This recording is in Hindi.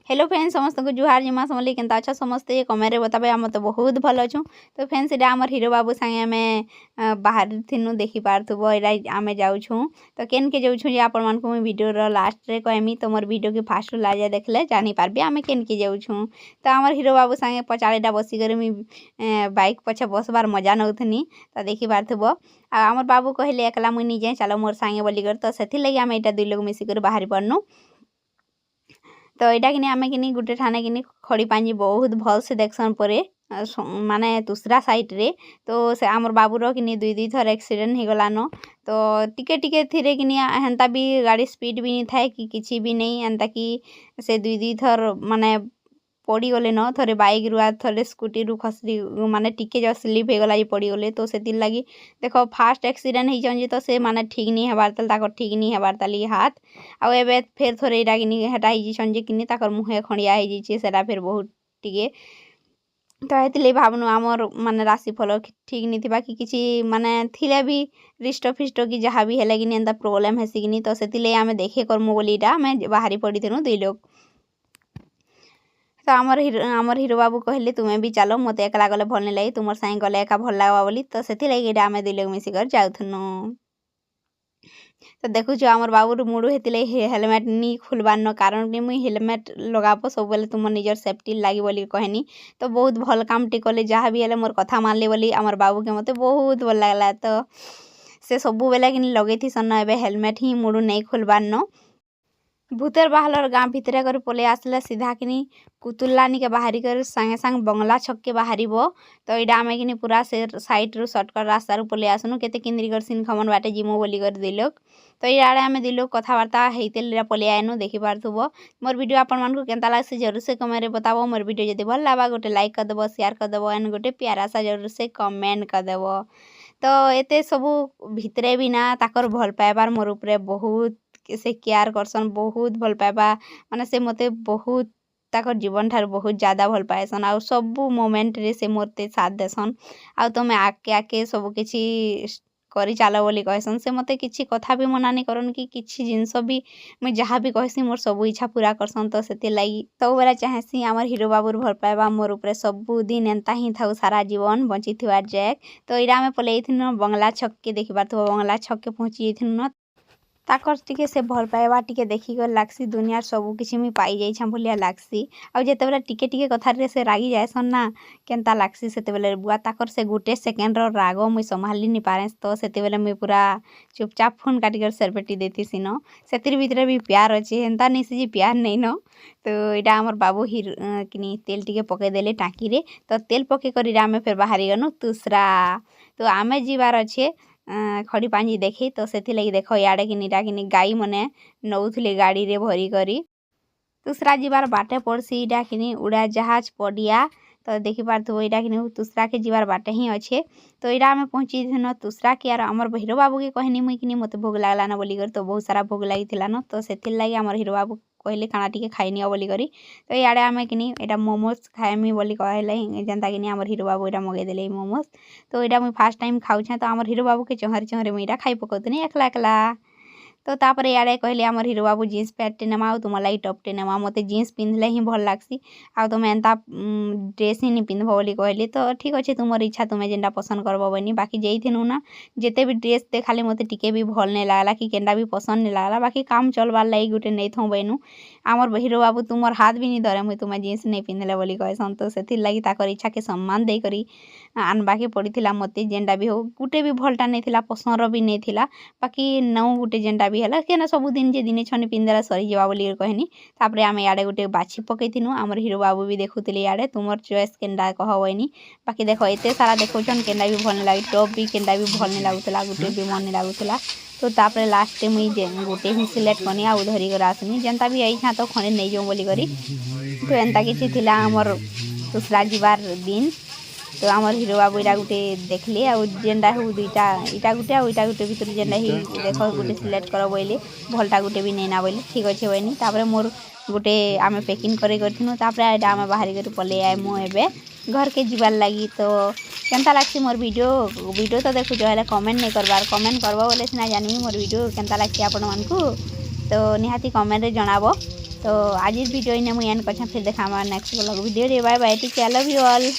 हेलो फ्रेंड्स समस्त को जुहार जिमा समली केनता अच्छा समस्ते कमेरे बताबे हम तो बहुत भल अच्छू। तो फ्रेंड्स इटा हमर हीरो बाबू संगे आम बाहर थिनु देखि पारथुबो एटा आमे जाउछु। तो केन के जाउछु जे आपण मान को मैं वीडियो रो लास्ट रे कहमी तो मोर वीडियो के फास्ट लाजा देखले जानि पारबे आमे केन के जाउछु। तो हमर हीरो बाबू संगे पचाड़ेटा बसी करे मी बाइक पछे बसबार मजा नउथनी तो देखि पारथुबो। आ हमर बाबू कहले एकला मुई नि जाए चलो मोर संगे बोली कर तो सेथि लगी आमे एटा दुई लोग मिसी कर बाहर पड़नु। तो यहाँ कि आम कि गोटे ठाने कि खड़ी पांजी बहुत भल से देखसन परे माने दूसरा साइड रे तो से आमर बाबूर कि दुई दुई थर एक्सीडेंट हो गलान। तो टिके टिके थिरे कि हेन्ता भी गाड़ी स्पीड भी नहीं थाए कि किसी भी नहीं एंता कि से दुई दुई थर माने पड़ी गले न थरे बाइक रु थरे स्कूटी रु खसरी माने टिके जो स्लीप हो गला पड़ी गले। तो से लगी देखो फास्ट एक्सीडेंट हो तो से माने ठीक नहीं हेबार तल ताकर ठीक नहीं हेबार ताली हाथ आउ एबे फेर थोड़े एटा कि हेटा हिजन जे कि ताकर मुहे खंडिया हो जाइए सेटा फिर बहुत टिके। तो ये भावनु आमर माने राशिफल ठीक नहीं थिबा कि किसी माने थिले भी रिष्ट फिष्ट कि जहाँ भी हेले कि एंता प्रोब्लेम हेसी कि तो से आम देखे करमु बोली इटा आम बाहरी पड़ी थिनु दुई लोग। तो आमर हीरो बाबू कहले तुम्हें भी चलो मत एकला गले भल नहीं लगी तुम साई गले एका भल लगवा बोली तो से लगे आम दुई लोग मिसिकर जाऊथनु। तो देखु आमर बाबूर मुड़ू हेतिले हेलमेट नी खुलबार न कारण कि मुई हेलमेट लगाबो सब बेले तुम निजर सेफ्टी लगी बोली कहनी। तो बहुत भल काम टी कले जहाँ भी हेले मोर कथा मानले बोली आमर बाबू के मते बहुत भल लगला। तो से सबु बेले कि लगे थी सन एबे हेलमेट ही मुड़ू नहीं खुलबार न भूतर बाहर गाँ भितर कर पले आसले सीधा कि कुतुल्लानी के बाहरी कर संगे संग बंगला छक के बाहर। तो यहाँ आम कि पूरा से साइड रू सर्टकट रास्ता रू पले आसनु केते किंद्री कर सिन खमन बाटे जिमो बोली कर दुई लोग। तो यहाँ आम दुई लोग कथबार्ता होते पले आएनु देखि पार्थुबो। मोर वीडियो आपण मानकु केनता लागसे जरूर से कमेंट बताबो। मोर वीडियो जदि भल लागा गोटे लाइक कर देबो शेयर कर देबो एंड गोटे प्यारा सा जरूर से कमेंट कर देबो। तो एते सबू भितरे भी ना ताकर भल पाइबार मोर उपरे बहुत से केयर करसन बहुत भल पाइबा माने से मते बहुत ताकर जीवन ठार बहुत ज़्यादा भल पाएसन आउ सबू मोमेंट रे से मोते साथ देसन आउ तुम आके आके सब किछि करी चाल बोली कहसन। से मते किछि कथा भी मना नहीं करन कि किछि जिनस भी मैं जहाँ भी कहसी मोर सब इच्छा पूरा करसन। तो से लगी सब बेला चाहेसी आमर हीरो बाबूर भल पाइबा मोर उपरे सबू दिन एंता ही थाउ सारा जीवन बंची थिबार जाए। तो इरा में पले बंगला छक के देखि पारथुबो बंगला छक के पहुँची न ताकर टिके से भल पाइबा टिके देखिकर लागसी दुनियार सबू किछि मी पाई जाइछा भलिया लागसी। आउ जेते बेले टिके टिके कथार रे से रागी जायसन ना केनता लागसी सेते बेले बुआ ताकर से गुटे सेकेंड रो राग मुई संभाली नि पारे। तो सेते बेले मुई पूरा चुपचाप फोन काटिकर सेरपेटी देतीसी न सेतिर भितरे भी प्यार अछि हेन्ता नहीं से जी प्यार नहीं न। तो इटा हमर बाबू हिर किनी तेल टिके पके देले टांकी रे तो तेल पके करी आमे फिर बाहरी गनु दूसरा। तो आमे जीवार अच्छे खड़ी पांजी देखी तो से लगी देख इे कि गाई मने नौले गाड़ी रे भरी करी दूसरा जीवार बाटे पड़सी इटा कि उड़ा जहाज पड़िया। तो देखि पारथुबो इटा कि दूसरा के जीवार बाटे ही अच्छे। तो इटा आम पहुँची न दूसरा के आमर हीरो बाबू के कहनी मुई कि मत भोग लागला न बोली कर तो बहुत सारा भोग लगी न। तो से लगी आमर हीरो बाबू कहले खाना टिके खाई नियो बोली करी। तो इे आम कि एटा मोमोज खाएमी बोली कहले जेनता कि आमर हीरो बाबू एटा मगे देले मोमोज। तो इटा मुई फास्ट टाइम खाऊछे तो आमर हीरो बाबू के चहरे चहरे मुई इटा खाई पकाउतनी एकला एकला। तो तापर इे कहले आमर हीरो बाबू जीन्स पैंट टे नेमा तुम लगी टप टे नेमा मते जीन्स पिंधले ही भल लागसी आ तुम एंता ड्रेस ही नहीं पिंधब बोली कहली। तो ठीक अच्छे तुमर इच्छा तुम्हें जेनटा पसंद करब बनी बाकी जेइथिनु ना जेते भी ड्रेस देखाले मते टिके भी भल नहीं लागला कि केनटा भी पसंद नहीं लागला बाकी काम चलबार लगी गुटे नहीं थौ बैनु आमर हीरो बाबू तुमर हाथ भी नहीं धरे मुई तुम्हें जीन्स नहीं पिंधले बोली कहसन। तो से लगी ताकर इच्छा के सम्मान दे करी आनबाके पड़ीथिला मते जेनटा भी हो गुटे भी भलटा नहीं थिला पसंद भी नहीं थिला बाकी नौ गुटे जेनटा भी है क्या सब दिन जे दिने छने पिंधेला सरी जावा बोली कहनी। तापर आम इे गोटे बाछी पकईथिनु आमर हीरो बाबू भी देखुले इे तुमर चॉइस केनटा कहबनी बाकी देख एत सारा देखौन केनटा भी भल नहीं लगे टॉप भी केनटा भी भल नहीं लगुला गुटे भी मन नहीं लगुला। तो तापर लास्ट मुई गोटे ही सिलेक्ट करनी आउ धरी कर आसनी जेनता भी आई तो खने नहीं जाऊँ बोली करी। तो एंता किसी थिला आमर दूसरा जीवार दिन। तो आमर हीरो बाबू इटा गोटे देखले आउ जेनटा हो दुईटा इटा गोटे आउ इटा गोटे भितर जेनटा ही देख गोटे सिलेक्ट कर बोले भलटा गोटे भी नहीं ना बोले ठीक अच्छे बनी। तापर मोर गोटे आम पैकिंग करूँ तापर आम बाहरी कर पले आए मो एबे घर के जीवार लगी। तो केनता लागसी मोर वीडियो तो देखु जो है कमेंट नहीं करबार कमेंट करबो बोले सिना जानी मोर वीडियो केनता लागसी आपण मानकु। तो निहाती कमेंट रे जणाबो तो आज भिडियो इन मुझे एंड कर फिर देखा नेक्स्ट ब्लॉग वीडियो रे bye bye take care love you all.